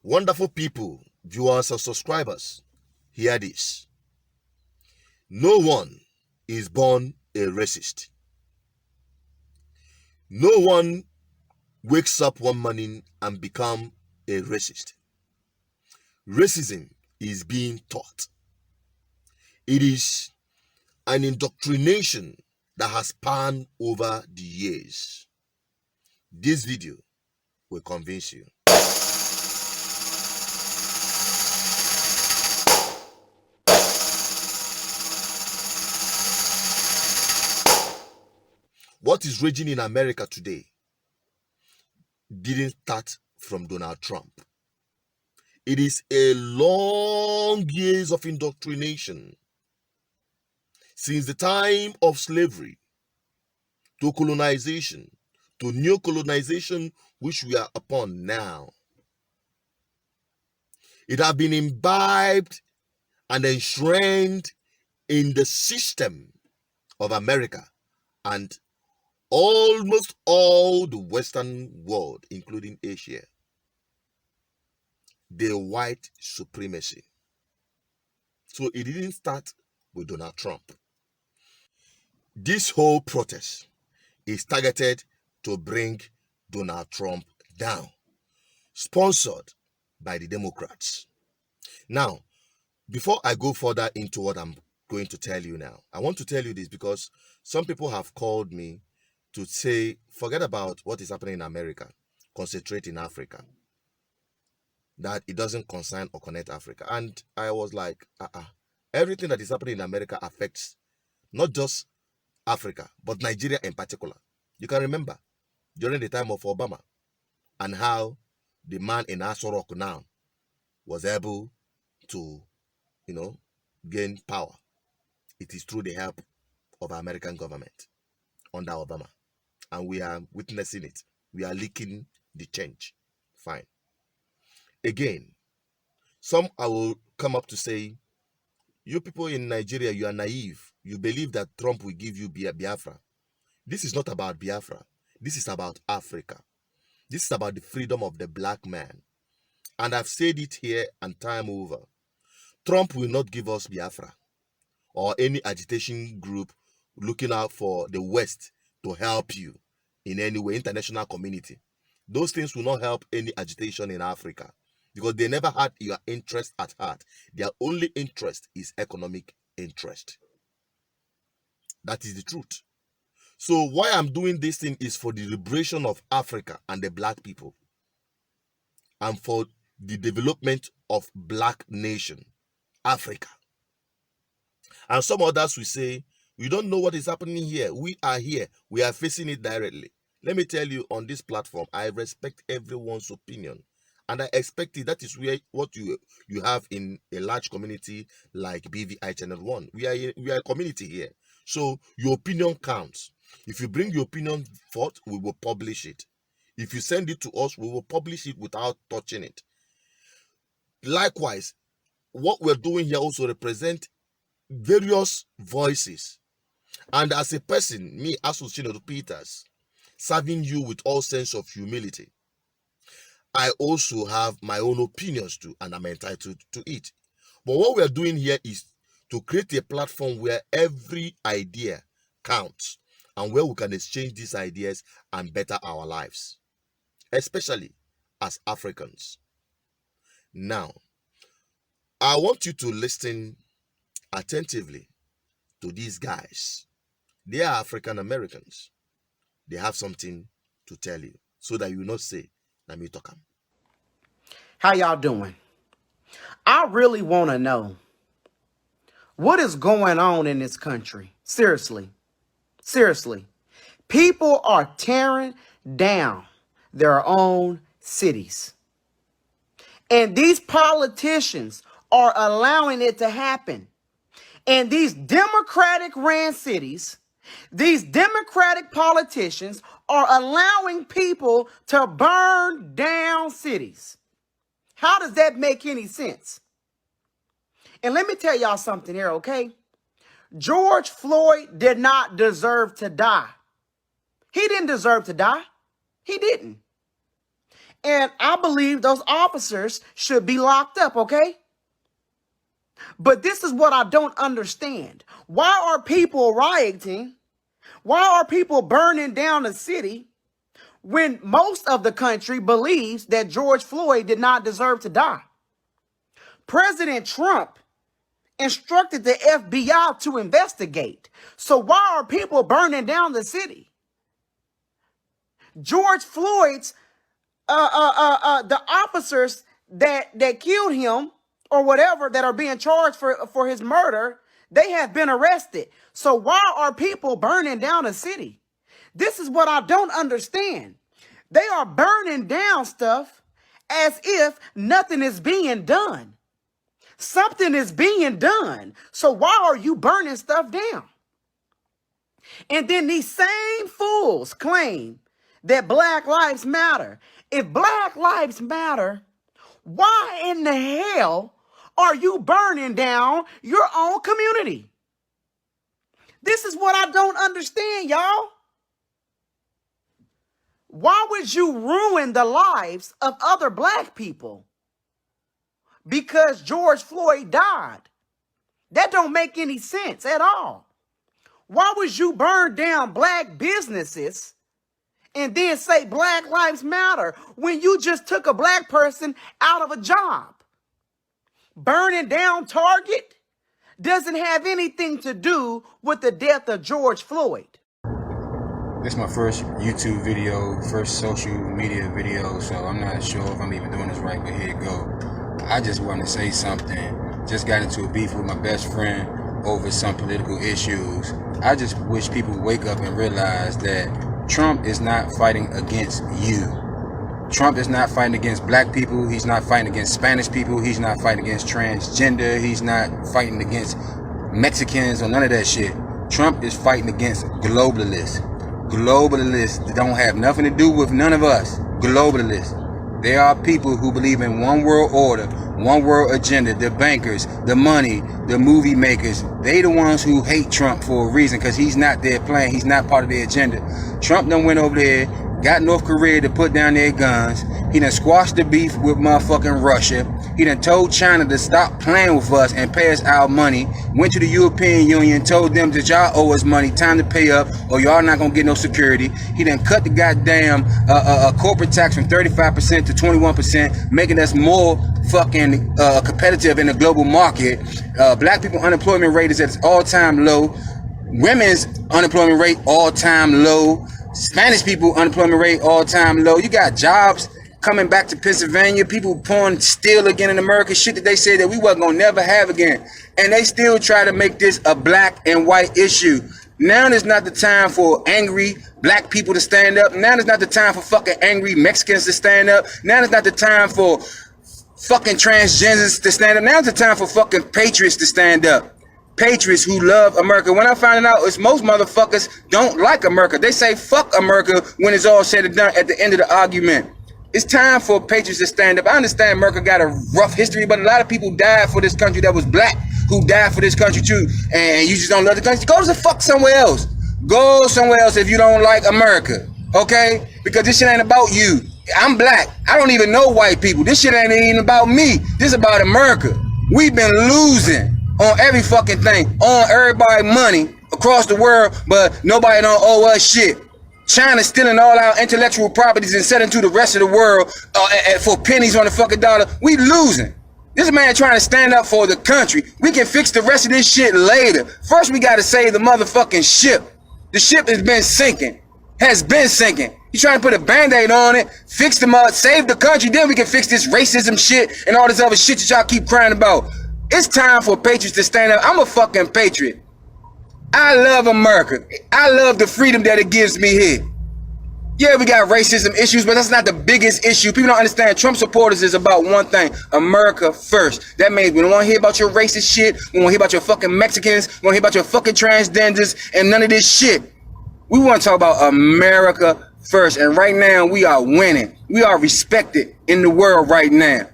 Wonderful people, viewers and subscribers, hear this. No one is born a racist. No one wakes up one morning and become a racist. Racism is being taught. It is an indoctrination that has spanned over the years. This video will convince you. What is raging in America today didn't start from Donald Trump. It is a long years of indoctrination since the time of slavery to colonization to neo-colonization, which we are upon now. It has been imbibed and enshrined in the system of America and almost all the Western world, including Asia. The white supremacy. So it didn't start with Donald Trump. This whole protest is targeted to bring Donald Trump down, sponsored by the Democrats. Now, before I go further into what I'm going to tell you now, I want to tell you this because some people have called me to say, forget about what is happening in America, concentrate in Africa, that it doesn't concern or connect Africa. And I was like, everything that is happening in America affects not just Africa, but Nigeria in particular. You can remember during the time of Obama and how the man in Aso Rock now was able to, gain power. It is through the help of our American government under Obama. And we are witnessing it. We are leaking the change. Fine. Again, some I will come up to say, you people in Nigeria, you are naive. You believe that Trump will give you Biafra. This is not about Biafra. This is about Africa. This is about the freedom of the black man. And I've said it here and time over. Trump will not give us Biafra or any agitation group looking out for the West to help you in any way, international community. Those things will not help any agitation in Africa because they never had your interest at heart. Their only interest is economic interest. That is the truth. So why I'm doing this thing is for the liberation of Africa and the black people and for the development of black nation, Africa. And some others will say, we don't know what is happening here. We are here. We are facing it directly. Let me tell you, on this platform, I respect everyone's opinion. And I expect it. That is where what you have in a large community like BVI Channel 1. We are a community here. So your opinion counts. If you bring your opinion forth, we will publish it. If you send it to us, we will publish it without touching it. Likewise, what we're doing here also represent various voices. And as a person, me, Association Peters, serving you with all sense of humility, I also have my own opinions too, and I'm entitled to it. But what we're doing here is to create a platform where every idea counts and where we can exchange these ideas and better our lives, especially as Africans. Now, I want you to listen attentively to these guys. They are African Americans. They have something to tell you so that you will not say, let me talk. How y'all doing? I really want to know what is going on in this country. Seriously. People are tearing down their own cities. And these politicians are allowing it to happen. And these Democratic-ran cities, these Democratic politicians are allowing people to burn down cities. How does that make any sense? And let me tell y'all something here, okay? George Floyd did not deserve to die. He didn't deserve to die. He didn't. And I believe those officers should be locked up, okay? But this is what I don't understand. Why are people rioting? Why are people burning down the city when most of the country believes that George Floyd did not deserve to die? President Trump instructed the FBI to investigate. So why are people burning down the city? George Floyd's the officers that killed him or whatever that are being charged for his murder, they have been arrested. So why are people burning down a city? This is what I don't understand. They are burning down stuff as if nothing is being done. Something is being done. So why are you burning stuff down? And then these same fools claim that Black Lives Matter. If Black Lives Matter, why in the hell are you burning down your own community? This is what I don't understand, y'all. Why would you ruin the lives of other black people because George Floyd died? That don't make any sense at all. Why would you burn down black businesses and then say Black Lives Matter when you just took a black person out of a job? Burning down Target doesn't have anything to do with the death of George Floyd. This is my first YouTube video, first social media video, so I'm not sure if I'm even doing this right, but here you go. I just want to say something. Just got into a beef with my best friend over some political issues. I just wish people would wake up and realize that Trump is not fighting against you. Trump is not fighting against black people. He's not fighting against Spanish people. He's not fighting against transgender. He's not fighting against Mexicans or none of that shit. Trump is fighting against globalists. Globalists that don't have nothing to do with none of us. Globalists. They are people who believe in one world order, one world agenda. The bankers, the money, the movie makers. They the ones who hate Trump for a reason, because he's not their plan. He's not part of their agenda. Trump done went over there, got North Korea to put down their guns. He done squashed the beef with motherfucking Russia. He done told China to stop playing with us and pay us our money. Went to the European Union, told them that y'all owe us money, time to pay up or y'all not gonna get no security. He done cut the goddamn corporate tax from 35% to 21%, making us more fucking competitive in the global market. Black people unemployment rate is at its all-time low. Women's unemployment rate all-time low. Spanish people unemployment rate all-time low. You got jobs coming back to Pennsylvania, people pouring steel again in America, shit that they said that we wasn't gonna never have again. And they still try to make this a black and white issue. Now is not the time for angry black people to stand up. Now is not the time for fucking angry Mexicans to stand up. Now is not the time for fucking transgenders to stand up. Now is the time for fucking patriots to stand up. Patriots who love America. When I find out, it's most motherfuckers don't like America. They say fuck America when it's all said and done at the end of the argument. It's time for patriots to stand up. I understand America got a rough history, but a lot of people died for this country that was black, who died for this country too. And you just don't love the country. Go the fuck somewhere else. Go somewhere else if you don't like America, okay? Because this shit ain't about you. I'm black. I don't even know white people. This shit ain't even about me. This is about America. We've been losing on every fucking thing, on everybody money across the world, but nobody don't owe us shit. China stealing all our intellectual properties and selling to the rest of the world for pennies on the fucking dollar. We losing. This man trying to stand up for the country. We can fix the rest of this shit later. First, we got to save the motherfucking ship. The ship has been sinking. Has been sinking. You trying to put a band-aid on it, fix them up, save the country, then we can fix this racism shit and all this other shit that y'all keep crying about. It's time for patriots to stand up. I'm a fucking patriot. I love America. I love the freedom that it gives me here. Yeah, we got racism issues, but that's not the biggest issue. People don't understand. Trump supporters is about one thing: America first. That means we don't want to hear about your racist shit. We want to hear about your fucking Mexicans. We want to hear about your fucking transgenders and none of this shit. We want to talk about America first. And right now, we are winning. We are respected in the world right now.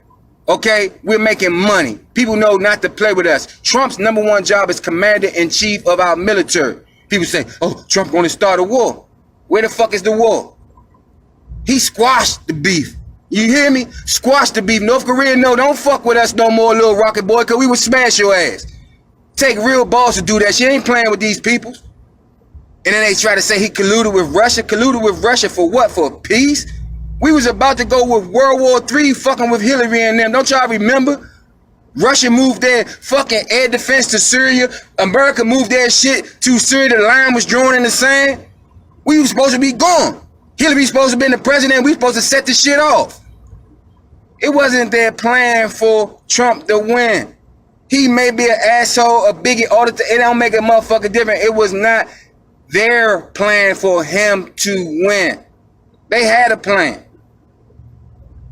Okay, we're making money. People know not to play with us. Trump's #1 job is commander-in-chief of our military. People say, oh, Trump going to start a war. Where the fuck is the war? He squashed the beef. You hear me? Squash the beef. North Korea, no, don't fuck with us no more, little rocket boy, because we will smash your ass. Take real balls to do that. She ain't playing with these people. And then they try to say he colluded with Russia. Colluded with Russia for what? For peace? We was about to go with World War III fucking with Hillary and them. Don't y'all remember? Russia moved their fucking air defense to Syria. America moved their shit to Syria. The line was drawn in the sand. We were supposed to be gone. Hillary supposed to be the president. We supposed to set the shit off. It wasn't their plan for Trump to win. He may be an asshole, a bigot, all the it don't make a motherfucker different. It was not their plan for him to win. They had a plan.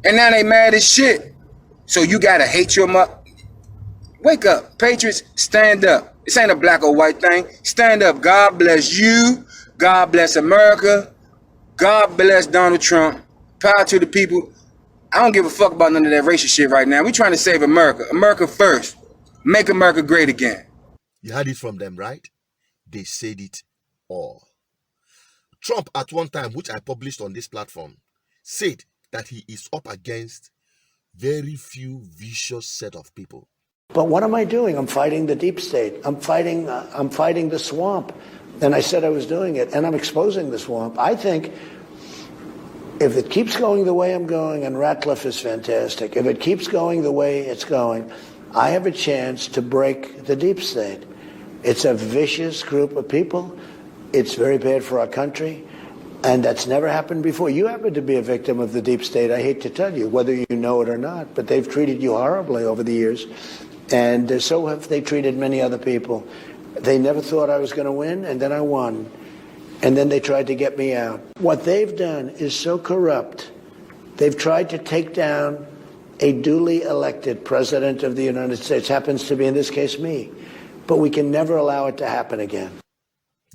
And now they mad as shit. So you gotta hate your mother. Wake up. Patriots, stand up. This ain't a black or white thing. Stand up. God bless you. God bless America. God bless Donald Trump. Power to the people. I don't give a fuck about none of that racial shit right now. We trying to save America. America first. Make America great again. You heard it from them, right? They said it all. Trump, at one time, which I published on this platform, said that he is up against very few vicious set of people. But what am I doing? I'm fighting the deep state. I'm fighting the swamp. And I said I was doing it, and I'm exposing the swamp. I think if it keeps going the way I'm going, and Ratcliffe is fantastic, if it keeps going the way it's going, I have a chance to break the deep state. It's a vicious group of people. It's very bad for our country, and that's never happened before. You happen to be a victim of the deep state, I hate to tell you, whether you know it or not, but they've treated you horribly over the years, and so have they treated many other people. They never thought I was going to win, and then I won. And then they tried to get me out. What they've done is so corrupt. They've tried to take down a duly elected president of the United States, happens to be, in this case, me. But we can never allow it to happen again.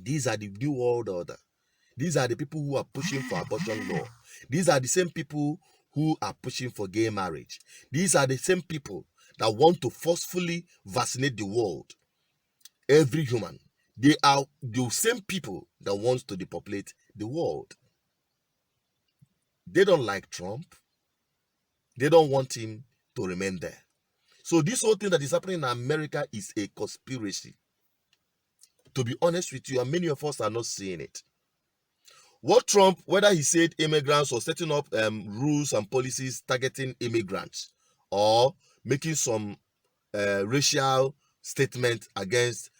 These are the new world order. These are the people who are pushing for abortion law. These are the same people who are pushing for gay marriage. These are the same people that want to forcefully vaccinate the world. Every human. They are the same people that wants to depopulate the world. They don't like Trump. They don't want him to remain there. So this whole thing that is happening in America is a conspiracy. To be honest with you, and many of us are not seeing it. What Trump, whether he said immigrants or setting up rules and policies targeting immigrants, or making some racial statement against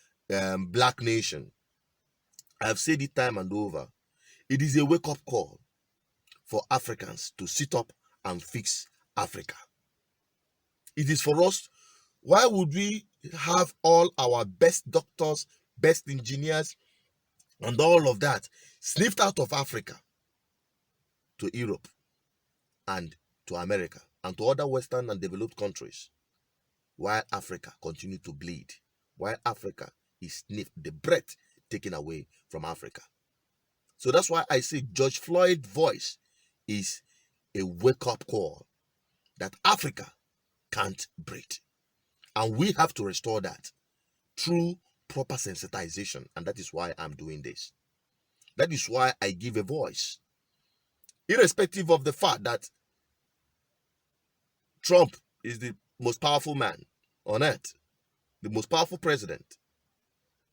black nation, I've said it time and over. It is a wake-up call for Africans to sit up and fix Africa. It is for us. Why would we have all our best doctors, best engineers, and all of that sniffed out of Africa to Europe and to America and to other Western and developed countries, while Africa continues to bleed, while Africa is sniffed, the breath taken away from Africa? So that's why I say George Floyd's voice is a wake-up call that Africa can't breathe. And we have to restore that through proper sensitization. And that is why I'm doing this. That is why I give a voice. Irrespective of the fact that Trump is the most powerful man on earth, the most powerful president.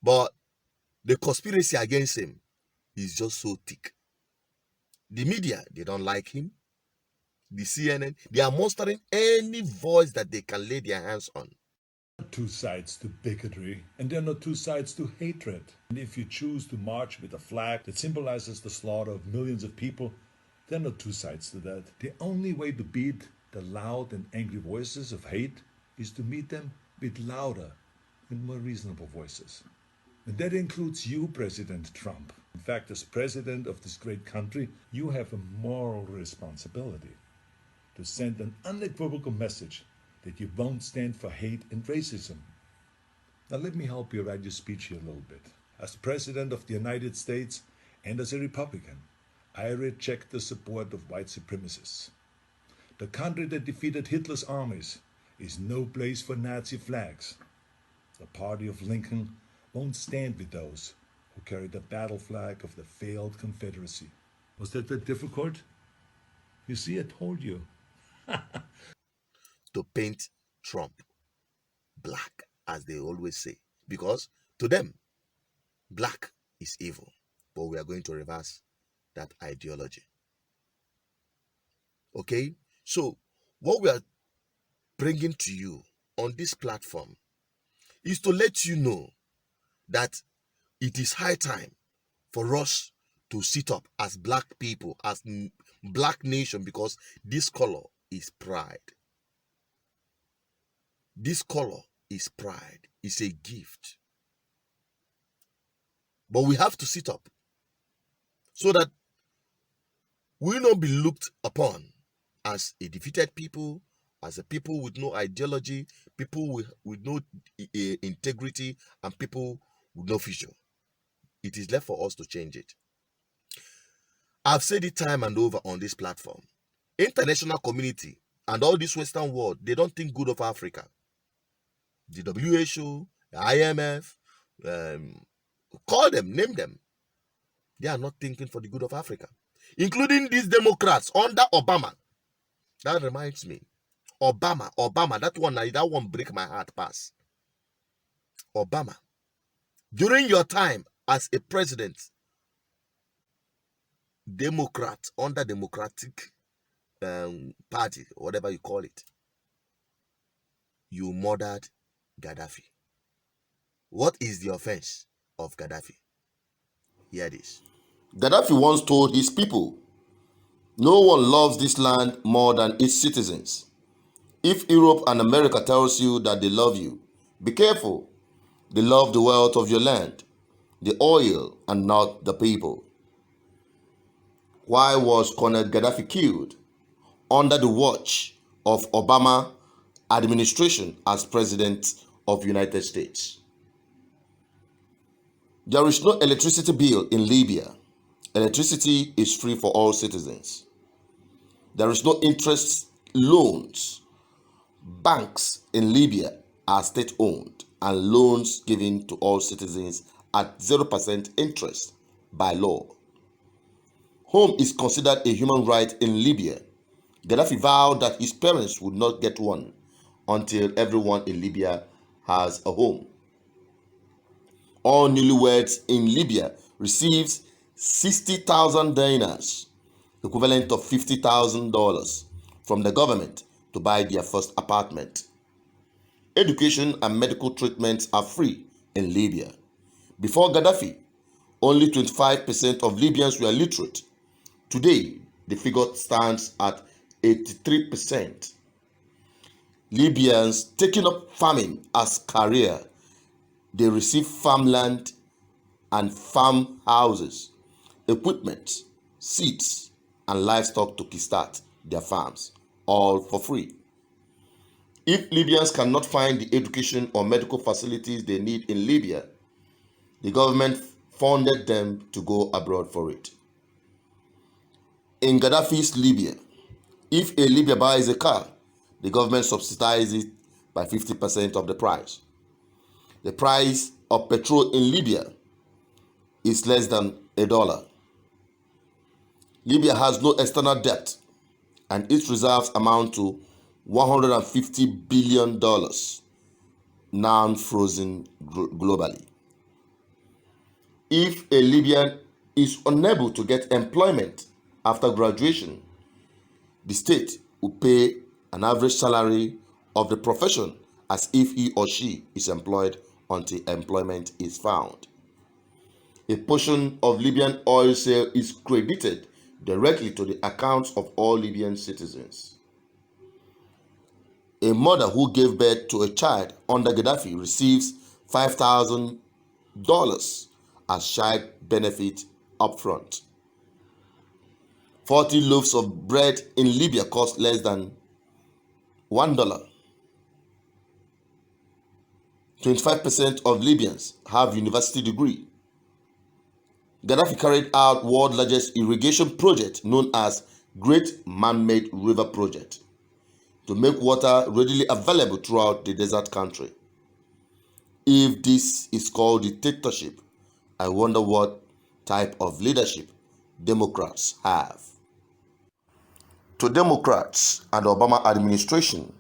But the conspiracy against him is just so thick. The media, they don't like him. The CNN, they are mustering any voice that they can lay their hands on. Two sides to bigotry, and there are not two sides to hatred. And if you choose to march with a flag that symbolizes the slaughter of millions of people, there are not two sides to that. The only way to beat the loud and angry voices of hate is to meet them with louder and more reasonable voices. And that includes you, President Trump. In fact, as president of this great country, you have a moral responsibility to send an unequivocal message that you won't stand for hate and racism. Now let me help you write your speech here a little bit. As President of the United States and as a Republican, I reject the support of white supremacists. The country that defeated Hitler's armies is no place for Nazi flags. The party of Lincoln won't stand with those who carry the battle flag of the failed Confederacy. Was that difficult? You see, I told you. to paint Trump black, as they always say, because to them, black is evil. But we are going to reverse that ideology. Okay? So, what we are bringing to you on this platform is to let you know that it is high time for us to sit up as black people, as black nation, because this color is pride. This color is pride. It's a gift. But we have to sit up so that we will not be looked upon as a defeated people, as a people with no ideology, people with no integrity, and people with no future. It is left for us to change it. I've said it time and over on this platform. International community and all this Western world, they don't think good of Africa. The WHO, the IMF, call them, name them. They are not thinking for the good of Africa, including these Democrats under Obama. That reminds me, Obama, that one break my heart pass. Obama, during your time as a president, Democrat, under Democratic Party, whatever you call it, you murdered Gaddafi. What is the offense of Gaddafi? Hear this. Gaddafi once told his people, "No one loves this land more than its citizens. If Europe and America tells you that they love you, be careful. They love the wealth of your land, the oil, and not the people." Why was Colonel Gaddafi killed? Under the watch of Obama administration as President of the United States. There is no electricity bill in Libya. Electricity is free for all citizens. There is no interest loans. Banks in Libya are state-owned and loans given to all citizens at 0% interest by law. Home is considered a human right in Libya. Gaddafi vowed that his parents would not get one until everyone in Libya has a home. All newlyweds in Libya receives 60,000 dinars, equivalent of $50,000, from the government to buy their first apartment. Education and medical treatments are free in Libya. Before Gaddafi, only 25% of Libyans were literate. Today, the figure stands at 83%. Libyans taking up farming as career. They receive farmland and farm houses, equipment, seeds, and livestock to kickstart their farms, all for free. If Libyans cannot find the education or medical facilities they need in Libya, the government funded them to go abroad for it. In Gaddafi's Libya, if a Libya buys a car, the government subsidizes it by 50% of the price. The price of petrol in Libya is less than $1. Libya has no external debt, and its reserves amount to $150 billion, now frozen globally. If a Libyan is unable to get employment after graduation, the state will pay an average salary of the profession as if he or she is employed until employment is found. A portion of Libyan oil sale is credited directly to the accounts of all Libyan citizens. A mother who gave birth to a child under Gaddafi receives $5,000 as child benefit upfront. 40 loaves of bread in Libya cost less than $1. 25% of Libyans have university degree. Gaddafi carried out world's largest irrigation project known as Great Man-Made River Project to make water readily available throughout the desert country. If this is called dictatorship, I wonder what type of leadership Democrats have. To Democrats and the Obama administration,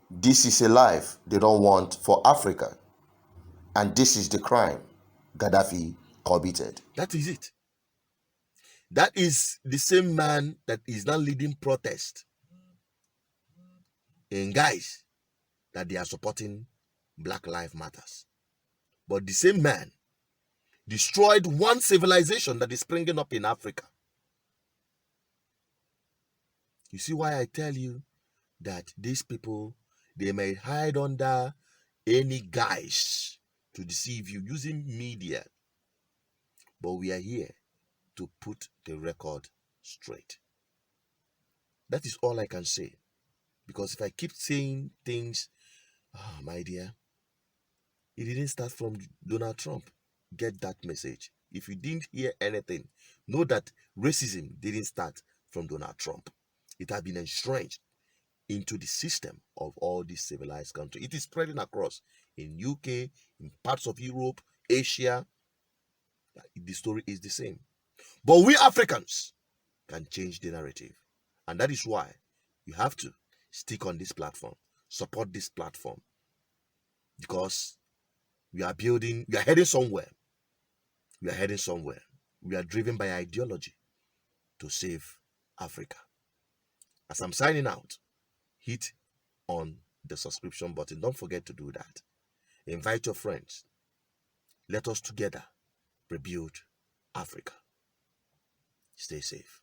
this is a life they don't want for Africa. And this is the crime Gaddafi committed. That is it. That is the same man that is now leading protest in guys that they are supporting Black Lives Matters. But the same man destroyed one civilization that is springing up in Africa. You see why I tell you that these people, they may hide under any guise to deceive you using media. But we are here to put the record straight. That is all I can say. Because if I keep saying things, my dear, it didn't start from Donald Trump. Get that message. If you didn't hear anything, know that racism didn't start from Donald Trump. It has been entrenched into the system of all these civilized countries. It is spreading across in UK, in parts of Europe, Asia. The story is the same. But we Africans can change the narrative. And that is why you have to stick on this platform, support this platform. Because we are building, we are heading somewhere. We are heading somewhere. We are driven by ideology to save Africa. As I'm signing out, hit on the subscription button. Don't forget to do that. Invite your friends. Let us together rebuild Africa. Stay safe.